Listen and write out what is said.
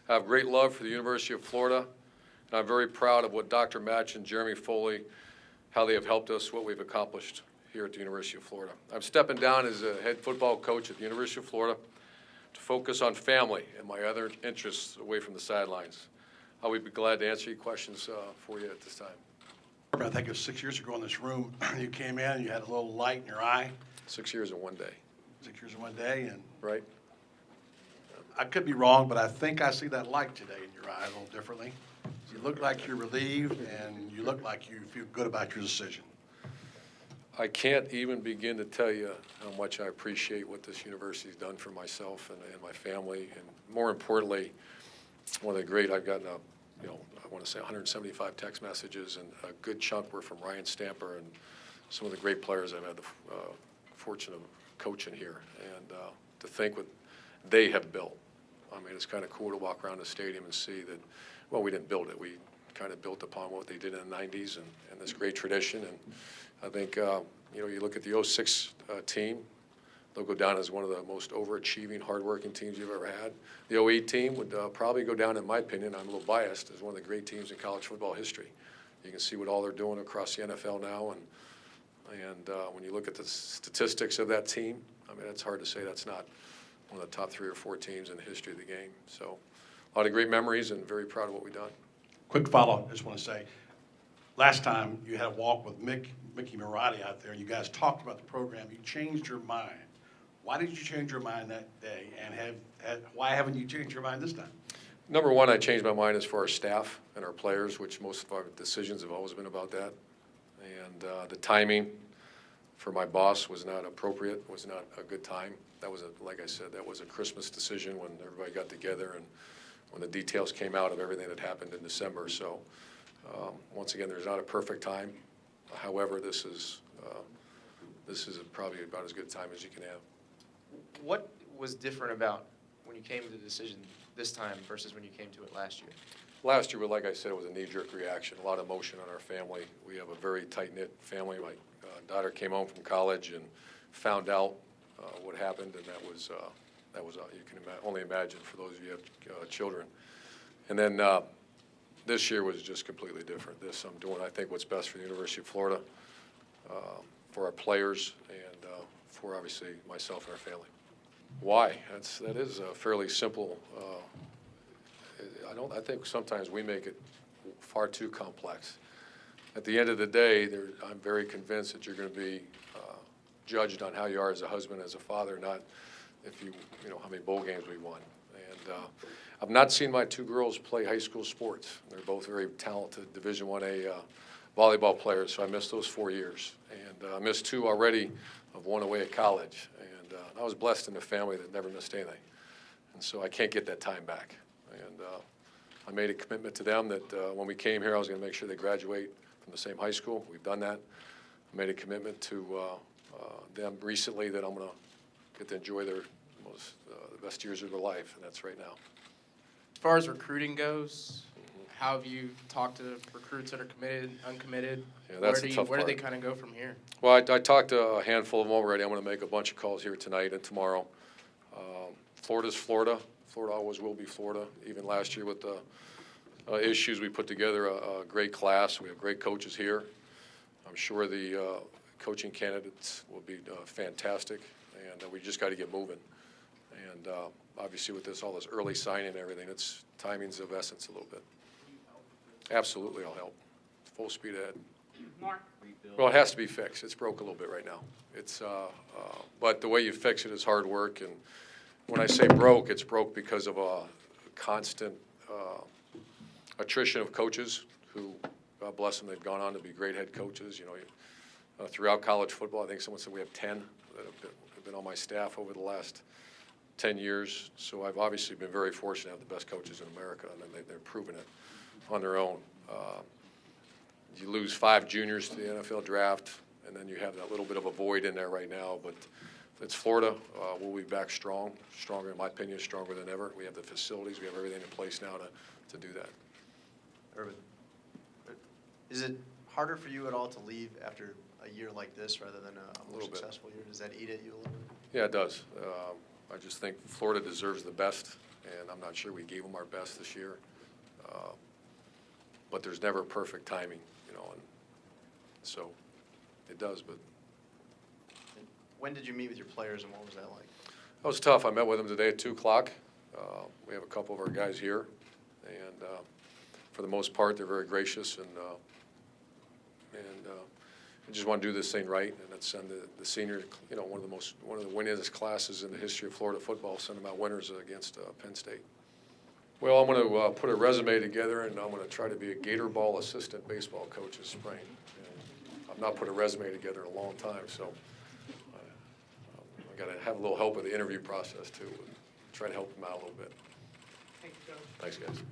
I have great love for the University of Florida, and I'm very proud of what Dr. Match and Jeremy Foley, how they have helped us, what we've accomplished here at the University of Florida. I'm stepping down as a head football coach at the University of Florida to focus on family and my other interests away from the sidelines. I would be glad to answer your questions for you at this time. I think it was 6 years ago in this room, you came in, you had a little light in your eye. 6 years in one day. 6 years in one day, and Right? I could be wrong, but I think I see that light today in your eye a little differently. You look like you're relieved, and you look like you feel good about your decision. I can't even begin to tell you how much I appreciate what this university has done for myself and my family, and more importantly, one of the great, I've gotten I want to say 175 text messages, and a good chunk were from Ryan Stamper and some of the great players I've had the fortune of coaching here, and to think what they have built. I mean, it's kind of cool to walk around the stadium and see that, well, we didn't build it. We kind of built upon what they did in the 90s and this great tradition. And I think, you look at the 06 team, they'll go down as one of the most overachieving, hardworking teams you've ever had. The 08 team would probably go down, in my opinion, I'm a little biased, as one of the great teams in college football history. You can see what all they're doing across the NFL now. And when you look at the statistics of that team, I mean, it's hard to say that's not one of the top 3 or 4 teams in the history of the game. So a lot of great memories and very proud of what we've done. Quick follow-up, I just want to say, last time you had a walk with Mickey Marotti out there, and you guys talked about the program. You changed your mind. Why did you change your mind that day, and why haven't you changed your mind this time? Number one, I changed my mind as for our staff and our players, which most of our decisions have always been about that. And the timing for my boss was not appropriate, was not a good time. That was, like I said, that was a Christmas decision when everybody got together and when the details came out of everything that happened in December. So once again, there's not a perfect time. However, this is probably about as good a time as you can have. What was different about when you came to the decision this time versus when you came to it last year? Last year, like I said, it was a knee-jerk reaction, a lot of emotion on our family. We have a very tight-knit family. My daughter came home from college and found out what happened, and that was you can only imagine for those of you who have children. And then this year was just completely different. I'm doing, I think, what's best for the University of Florida, for our players, and for obviously myself and our family. Why? That is fairly simple. I think sometimes we make it far too complex. At the end of the day, I'm very convinced that you're going to be judged on how you are as a husband, as a father, not if you know how many bowl games we won. And I've not seen my 2 girls play high school sports. They're both very talented Division I volleyball players, so I missed those 4 years. And I missed 2 already of one away at college. And I was blessed in a family that never missed anything. And so I can't get that time back. And I made a commitment to them that when we came here, I was going to make sure they graduate from the same high school. We've done that. I made a commitment to them recently that I'm going to get to enjoy the best years of their life, and that's right now. As far as recruiting goes, how have you talked to recruits that are committed, uncommitted? Yeah, that's a tough part. Where do they kind of go from here? Well, I talked to a handful of them already. I'm going to make a bunch of calls here tonight and tomorrow. Florida's Florida. Florida always will be Florida. Even last year with the issues, we put together a great class. We have great coaches here. I'm sure the coaching candidates will be fantastic, and we just got to get moving. And obviously with all this early signing and everything, timing's of essence a little bit. Absolutely, I'll help. Full speed ahead. Mark. Well, it has to be fixed. It's broke a little bit right now. But the way you fix it is hard work. And when I say broke, it's broke because of a constant attrition of coaches who, God bless them, they've gone on to be great head coaches. Throughout college football, I think someone said we have 10 that have been on my staff over the last 10 years. So I've obviously been very fortunate to have the best coaches in America, and they're proving it on their own. You lose 5 juniors to the NFL draft, and then you have that little bit of a void in there right now. But it's Florida. We'll be back stronger, in my opinion, stronger than ever. We have the facilities. We have everything in place now to do that. Urban, is it harder for you at all to leave after a year like this rather than a more successful year? Does that eat at you a little bit? Yeah, it does. I just think Florida deserves the best and I'm not sure we gave them our best this year. But there's never perfect timing, and so it does, but When did you meet with your players and what was that like? that was tough. I met with them today at 2 o'clock. We have a couple of our guys here, and for the most part, they're very gracious, and I just want to do this thing right, and let's send the senior, one of the winningest classes in the history of Florida football, send them out winners against Penn State. Well, I'm going to put a resume together, and I'm going to try to be a Gator Ball assistant baseball coach this spring. And I've not put a resume together in a long time, so I got to have a little help with the interview process too. Try to help them out a little bit. Thank you, Coach. Thanks, guys.